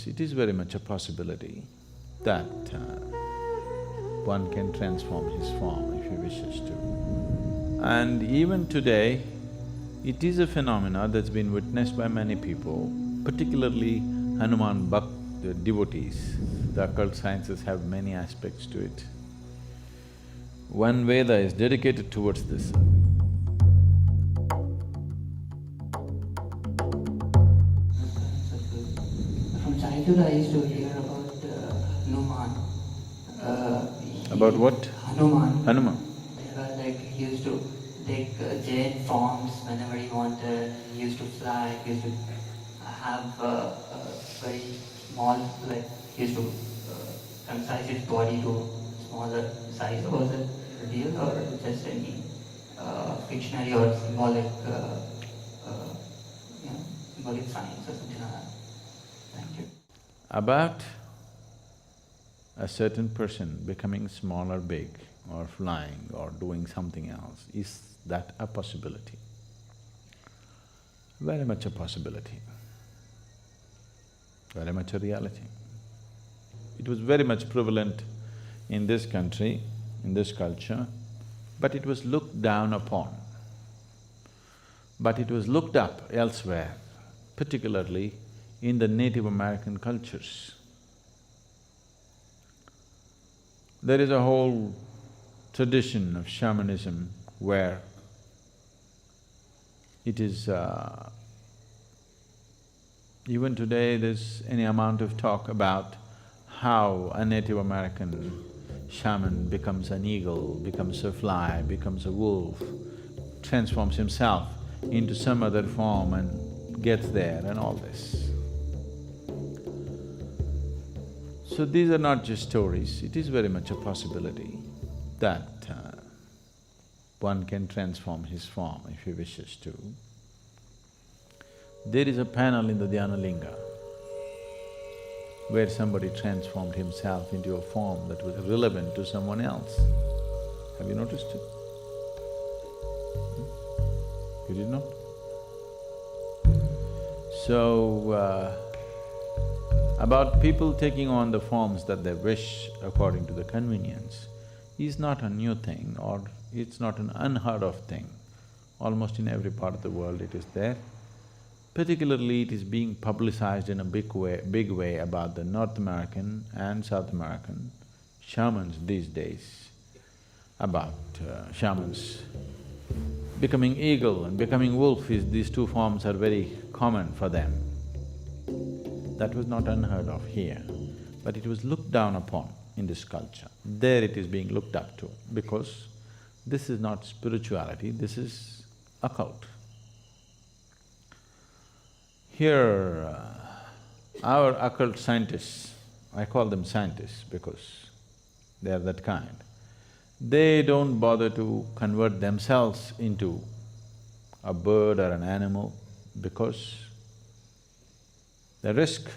yes, it is very much a possibility that one can transform his form if he wishes to. And even today, it is a phenomena that's been witnessed by many people, particularly Hanuman the devotees. The occult sciences have many aspects to it. One Veda is dedicated towards this. From childhood I used to hear about Hanuman. About what? Hanuman. Hanuman. He used to take giant forms whenever he wanted. He used to fly. He used to have a very small, he used to concise his body to smaller size. Was it real or just any fictionary or symbolic, symbolic science or something like that? Thank you. About a certain person becoming small or big or flying or doing something else, is that a possibility? Very much a possibility, very much a reality. It was very much prevalent in this country, in this culture, but it was looked down upon. But it was looked up elsewhere, particularly in the Native American cultures. There is a whole tradition of shamanism where it is… even today there's any amount of talk about how a Native American shaman becomes an eagle, becomes a fly, becomes a wolf, transforms himself into some other form and gets there and all this. So these are not just stories, it is very much a possibility that one can transform his form if he wishes to. There is a panel in the Dhyanalinga where somebody transformed himself into a form that was relevant to someone else. Have you noticed it? You did not? So, about people taking on the forms that they wish according to the convenience is not a new thing or it's not an unheard of thing. Almost in every part of the world it is there. Particularly it is being publicized in a big way about the North American and South American shamans these days, about shamans becoming eagle and becoming wolf. These two forms are very common for them. That was not unheard of here, but it was looked down upon in this culture. There it is being looked up to because this is not spirituality, this is occult. Here, our occult scientists, I call them scientists because they are that kind, they don't bother to convert themselves into a bird or an animal because the risk.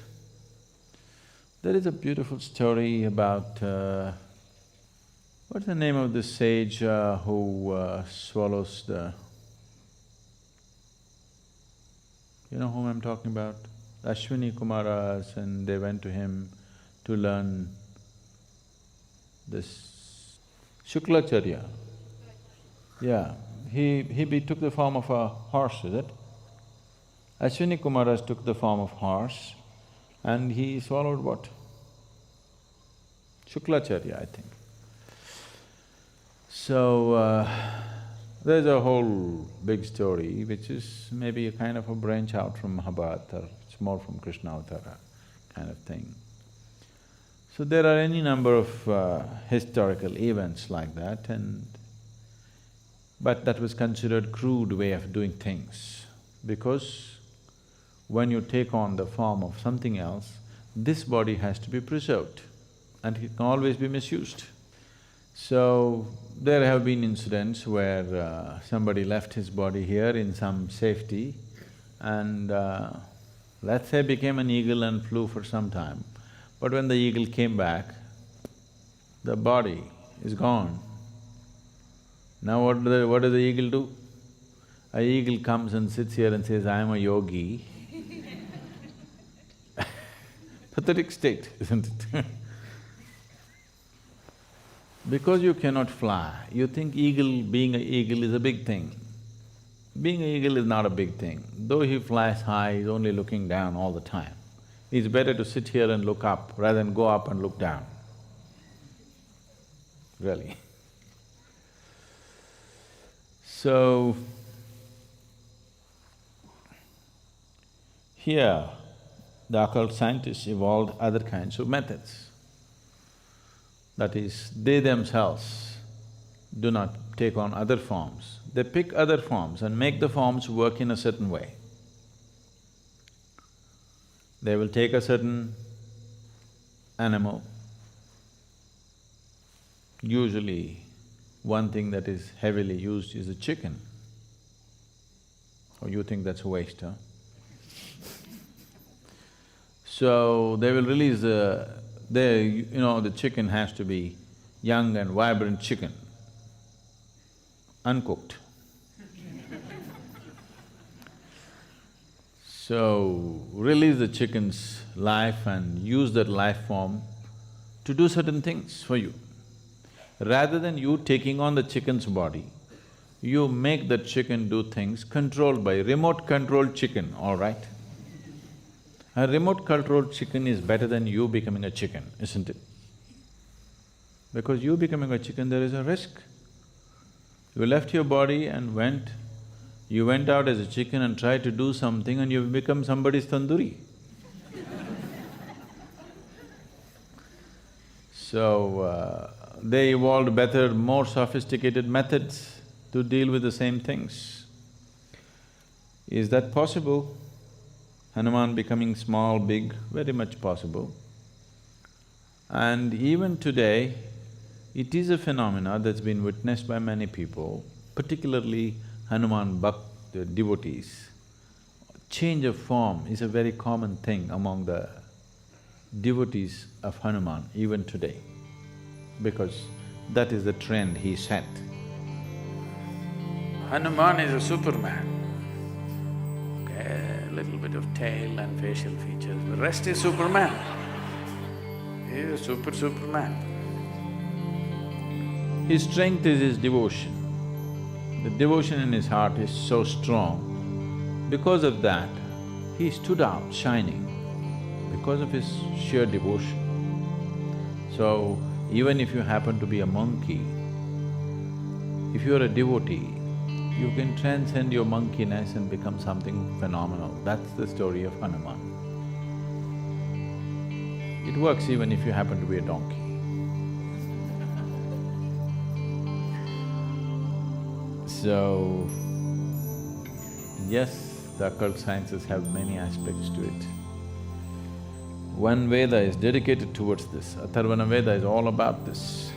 There is a beautiful story about… what's the name of this sage who swallows the… You know whom I'm talking about? Ashwini Kumaras, and they went to him to learn this 𝓈𝒶𝓎. Yeah, he took the form of a horse, is it? Ashwini Kumaras took the form of horse and he swallowed what? 𝓈𝒶𝓎, I think. So, there's a whole big story which is maybe a kind of a branch out from Mahabharata, or it's more from Krishna Avtara kind of thing. So there are any number of historical events like that but that was considered crude way of doing things because when you take on the form of something else, this body has to be preserved and it can always be misused. So, there have been incidents where somebody left his body here in some safety and let's say became an eagle and flew for some time. But when the eagle came back, the body is gone. Now what does the eagle do? A eagle comes and sits here and says, I am a yogi. pathetic state, isn't it? Because you cannot fly, you think being an eagle is a big thing. Being an eagle is not a big thing. Though he flies high, he's only looking down all the time. It's better to sit here and look up rather than go up and look down. Really. So, here, the occult scientists evolved other kinds of methods. That is, they themselves do not take on other forms. They pick other forms and make the forms work in a certain way. They will take a certain animal. Usually, one thing that is heavily used is a chicken. Oh, you think that's a waste, huh? So, they will release the chicken has to be young and vibrant chicken, uncooked. So, release the chicken's life and use that life form to do certain things for you. Rather than you taking on the chicken's body, you make that chicken do things controlled by remote-controlled chicken, all right? A remote-controlled chicken is better than you becoming a chicken, isn't it? Because you becoming a chicken, there is a risk. You left your body and you went out as a chicken and tried to do something and you've become somebody's tandoori. So, they evolved better, more sophisticated methods to deal with the same things. Is that possible? Hanuman becoming small, big, very much possible. And even today, it is a phenomena that's been witnessed by many people, particularly Hanuman devotees. Change of form is a very common thing among the devotees of Hanuman even today, because that is the trend he set. Hanuman is a superman. Okay, a little bit of tail and facial features, the rest is Superman. He is a Superman. His strength is his devotion. The devotion in his heart is so strong. Because of that, he stood out shining, because of his sheer devotion. So, even if you happen to be a monkey, if you're a devotee, you can transcend your monkeyness and become something phenomenal. That's the story of Hanuman. It works even if you happen to be a donkey. So, yes, the occult sciences have many aspects to it. One Veda is dedicated towards this, Atharvana Veda is all about this.